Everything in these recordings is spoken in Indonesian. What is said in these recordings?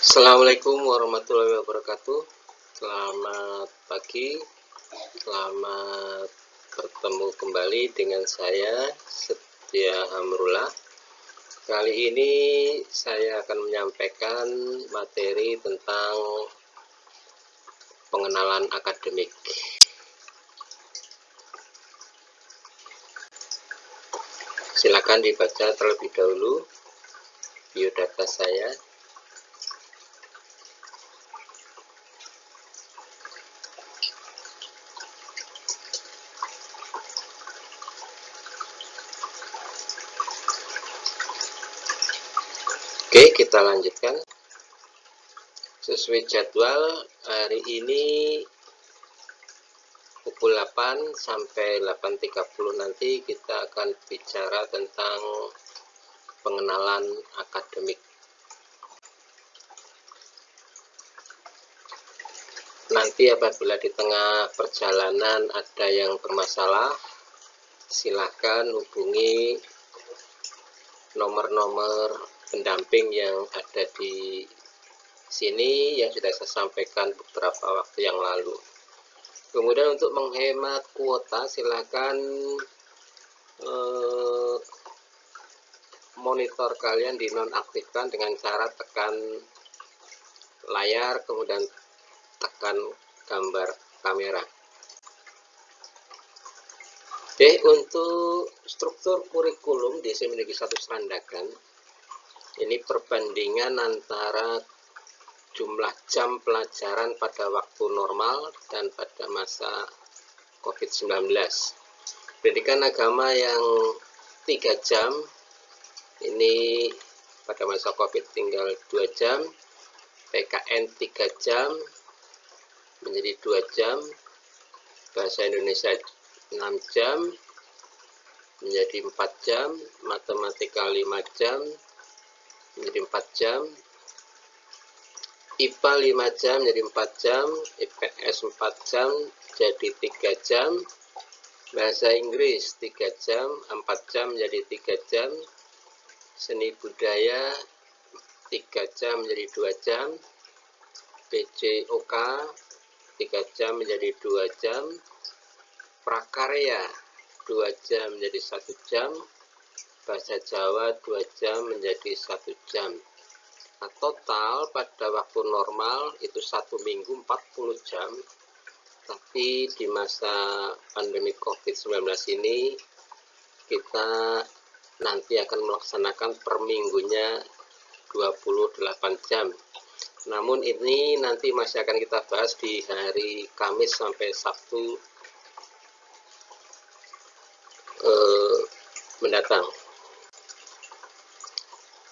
Assalamualaikum warahmatullahi wabarakatuh. Selamat pagi, selamat bertemu kembali dengan saya Setia Hamrullah. Kali ini saya akan menyampaikan materi tentang pengenalan akademik. Silakan dibaca terlebih dahulu biodata saya. Oke, kita lanjutkan. Sesuai jadwal, hari ini pukul 8 sampai 8.30 nanti kita akan bicara tentang pengenalan akademik. Nanti apabila di tengah perjalanan ada yang bermasalah, silakan hubungi nomor-nomor pendamping yang ada di sini yang sudah saya sampaikan beberapa waktu yang lalu. Kemudian untuk menghemat kuota, silakan monitor kalian dinonaktifkan dengan cara tekan layar kemudian tekan gambar kamera. Oke, untuk struktur kurikulum di SMA Negeri 1 Serandagan, ini perbandingan antara jumlah jam pelajaran pada waktu normal dan pada masa COVID-19. Pendidikan agama yang 3 jam, ini pada masa COVID tinggal 2 jam, PKN 3 jam, menjadi 2 jam, bahasa Indonesia 6 jam, menjadi 4 jam, matematika 5 jam, menjadi 4 jam, IPA 5 jam jadi 4 jam, IPS 4 jam jadi 3 jam, bahasa Inggris 3 jam, 4 jam jadi 3 jam, seni budaya 3 jam menjadi 2 jam, PJOK 3 jam menjadi 2 jam, prakarya 2 jam menjadi 1 jam, bahasa Jawa 2 jam menjadi 1 jam. Nah, total pada waktu normal itu 1 minggu 40 jam, tapi di masa pandemi COVID-19 ini kita nanti akan melaksanakan per minggunya 28 jam. Namun ini nanti masih akan kita bahas di hari Kamis sampai Sabtu mendatang.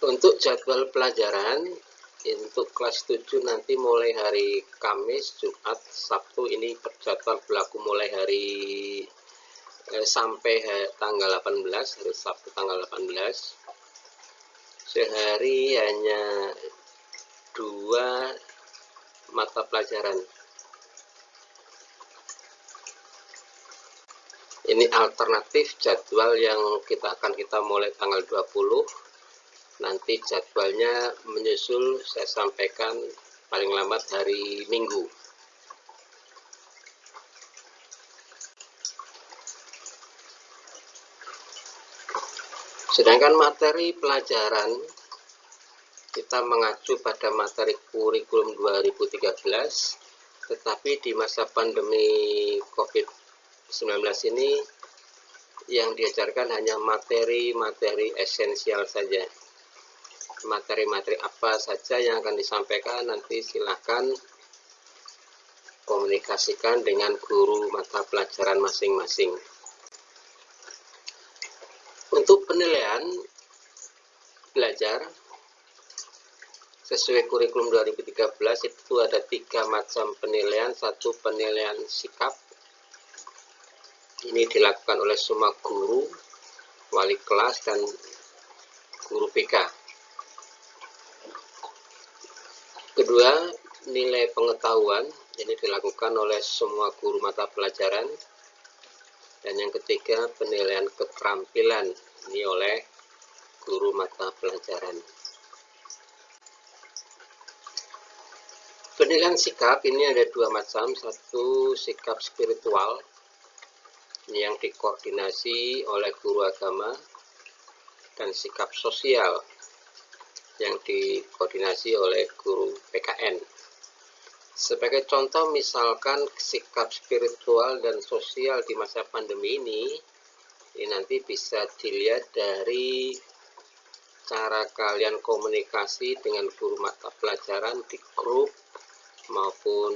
Untuk jadwal pelajaran untuk kelas 7 nanti mulai hari Kamis, Jumat, Sabtu ini jadwal berlaku mulai hari sampai tanggal 18, hari Sabtu tanggal 18. Sehari hanya 2 mata pelajaran. Ini alternatif jadwal yang kita mulai tanggal 20. Nanti jadwalnya menyusul saya sampaikan paling lambat hari Minggu. Sedangkan materi pelajaran kita mengacu pada materi kurikulum 2013, tetapi di masa pandemi COVID-19 ini yang diajarkan hanya materi-materi esensial saja. Materi-materi apa saja yang akan disampaikan nanti silahkan komunikasikan dengan guru mata pelajaran masing-masing. Untuk penilaian belajar sesuai kurikulum 2013 itu ada 3 macam penilaian. Satu, penilaian sikap, ini dilakukan oleh semua guru, wali kelas, dan guru BK. Kedua, nilai pengetahuan, ini dilakukan oleh semua guru mata pelajaran. Dan yang ketiga, penilaian keterampilan, ini oleh guru mata pelajaran. Penilaian sikap ini ada dua macam, satu sikap spiritual ini yang dikoordinasi oleh guru agama, dan sikap sosial yang dikoordinasi oleh guru PKN. Sebagai contoh, misalkan sikap spiritual dan sosial di masa pandemi ini nanti bisa dilihat dari cara kalian komunikasi dengan guru mata pelajaran di grup maupun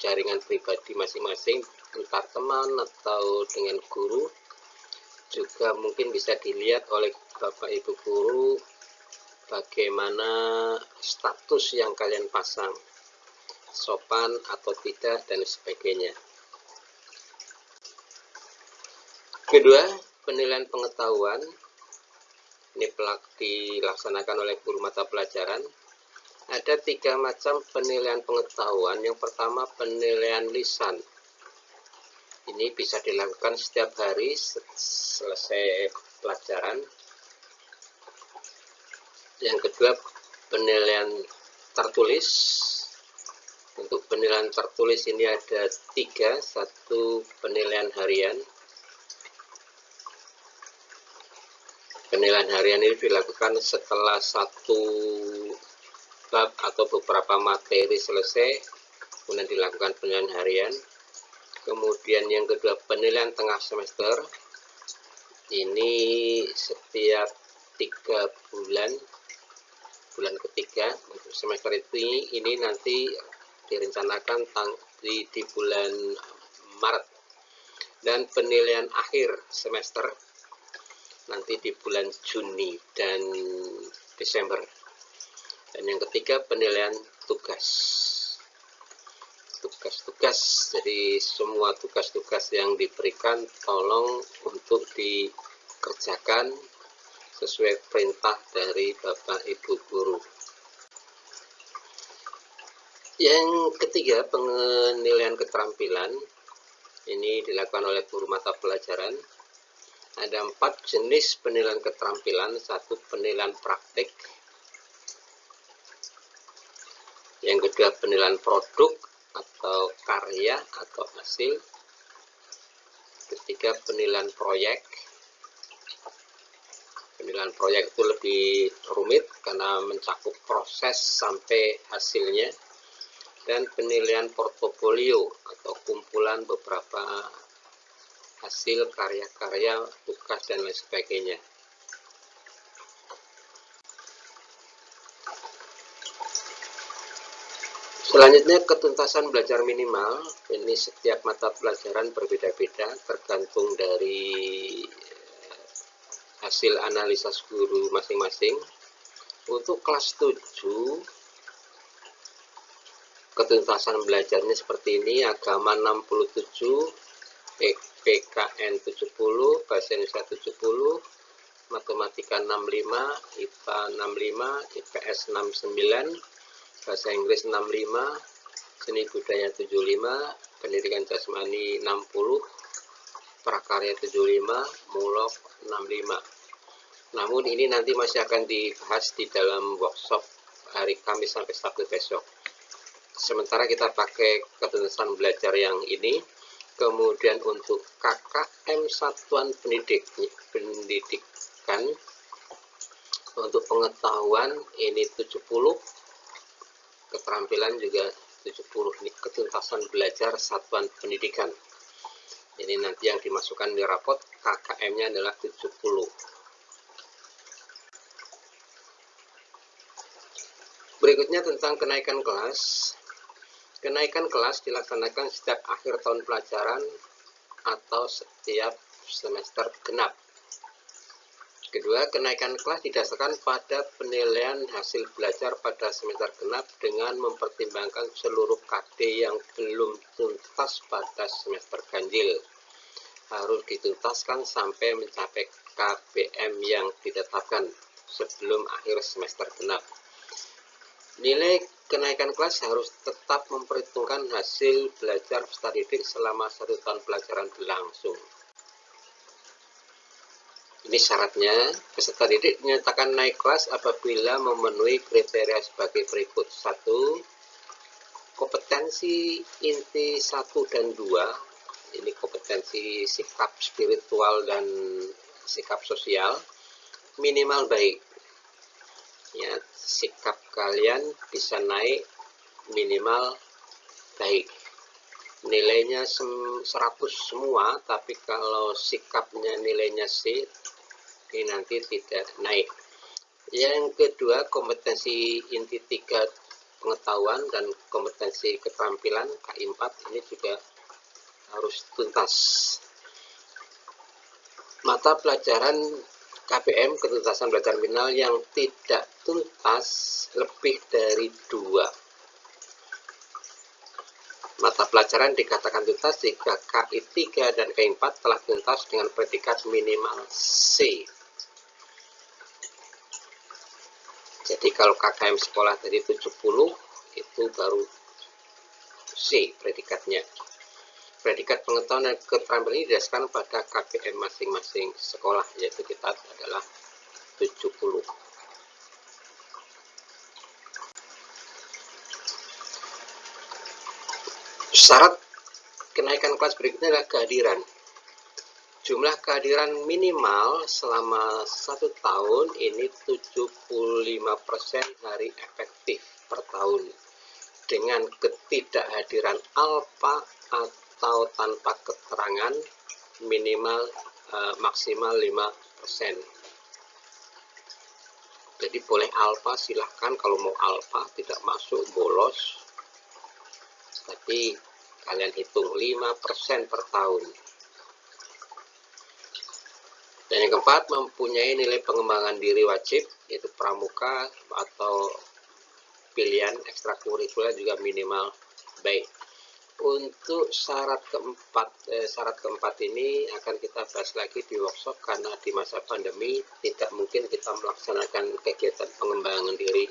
jaringan pribadi masing-masing, entah teman atau dengan guru. Juga mungkin bisa dilihat oleh Bapak Ibu guru bagaimana status yang kalian pasang, sopan atau tidak, dan sebagainya. Kedua, penilaian pengetahuan ini dilaksanakan oleh guru mata pelajaran. Ada tiga macam penilaian pengetahuan. Yang pertama, penilaian lisan. Ini bisa dilakukan setiap hari selesai pelajaran. Yang kedua, penilaian tertulis. Untuk penilaian tertulis ini ada tiga. Satu, penilaian harian. Penilaian harian ini dilakukan setelah satu bab atau beberapa materi selesai, kemudian dilakukan penilaian harian. Kemudian yang kedua, penilaian tengah semester. Ini setiap 3 bulan, bulan ketiga untuk semester ini nanti direncanakan di bulan Maret. Dan penilaian akhir semester nanti di bulan Juni dan Desember. Dan yang ketiga, penilaian tugas. Jadi semua tugas-tugas yang diberikan tolong untuk dikerjakan sesuai perintah dari Bapak Ibu guru. Yang ketiga, penilaian keterampilan. Ini dilakukan oleh guru mata pelajaran. Ada 4 jenis penilaian keterampilan. Satu, penilaian praktik. Yang kedua, penilaian produk atau karya atau hasil. Ketiga, penilaian proyek. Penilaian proyek itu lebih rumit karena mencakup proses sampai hasilnya. Dan penilaian portofolio atau kumpulan beberapa hasil karya-karya, tugas, dan lain sebagainya. Selanjutnya, ketuntasan belajar minimal. Ini setiap mata pelajaran berbeda-beda tergantung dari hasil analisa guru masing-masing. Untuk kelas 7, ketuntasan belajarnya seperti ini: agama 67, PKN 70, bahasa Indonesia 70, matematika 65, IPA 65, IPS 69, bahasa Inggris 65, seni budaya 75, pendidikan jasmani 60, prakarya 75, mulok 65. Namun ini nanti masih akan dibahas di dalam workshop hari Kamis sampai Sabtu besok. Sementara kita pakai ketuntasan belajar yang ini. Kemudian untuk KKM Satuan Pendidikan untuk pengetahuan ini 70, keterampilan juga 70. Ini ketuntasan belajar satuan pendidikan. Ini nanti yang dimasukkan di rapot KKM-nya adalah 70. Berikutnya tentang kenaikan kelas. Kenaikan kelas dilaksanakan setiap akhir tahun pelajaran atau setiap semester genap. Kedua, kenaikan kelas didasarkan pada penilaian hasil belajar pada semester genap dengan mempertimbangkan seluruh KD yang belum tuntas pada semester ganjil. Harus dituntaskan sampai mencapai KBM yang ditetapkan sebelum akhir semester genap. Nilai kenaikan kelas harus tetap memperhitungkan hasil belajar peserta didik selama 1 tahun pelajaran berlangsung. Ini syaratnya, peserta didik dinyatakan naik kelas apabila memenuhi kriteria sebagai berikut. 1. kompetensi inti 1 dan 2, ini kompetensi sikap spiritual dan sikap sosial, minimal baik. Ya, sikap kalian bisa naik minimal baik. Nilainya 100 semua, tapi kalau sikapnya nilainya C, ini nanti tidak naik. Yang kedua, kompetensi inti 3 pengetahuan dan kompetensi keterampilan KI4 ini juga harus tuntas. Mata pelajaran KBM, ketuntasan belajar minimal, yang tidak tuntas lebih dari 2 mata pelajaran dikatakan tuntas jika KI3 dan KI4 telah tuntas dengan predikat minimal C. Jadi kalau KKM sekolah tadi 70, itu baru C predikatnya. Predikat pengetahuan dan keterampilan ini didasarkan pada KBM masing-masing sekolah, yaitu kita adalah 70. Syarat kenaikan kelas berikutnya adalah kehadiran. Jumlah kehadiran minimal selama 1 tahun ini 75% hari efektif per tahun, dengan ketidakhadiran alfa atau tanpa keterangan minimal maksimal 5%. Jadi boleh alfa, silahkan kalau mau alfa, tidak masuk bolos, tapi kalian hitung 5% per tahun. Dan yang keempat, mempunyai nilai pengembangan diri wajib, yaitu pramuka atau pilihan ekstrakurikuler juga minimal baik. Untuk syarat keempat ini akan kita bahas lagi di workshop, karena di masa pandemi tidak mungkin kita melaksanakan kegiatan pengembangan diri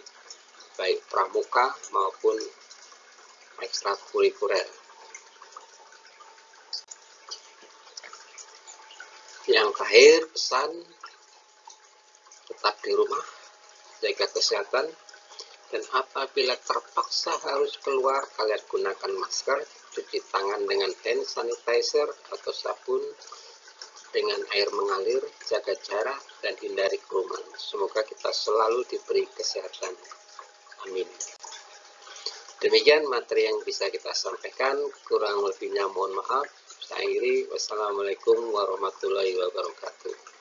baik pramuka maupun ekstrakurikuler. Yang terakhir, pesan tetap di rumah, jaga kesehatan, dan apabila terpaksa harus keluar, kalian gunakan masker, cuci tangan dengan hand sanitizer atau sabun dengan air mengalir, jaga jarak, dan hindari kerumunan. Semoga kita selalu diberi kesehatan. Amin. Demikian materi yang bisa kita sampaikan, kurang lebihnya mohon maaf. Saya akhiri, wassalamualaikum warahmatullahi wabarakatuh.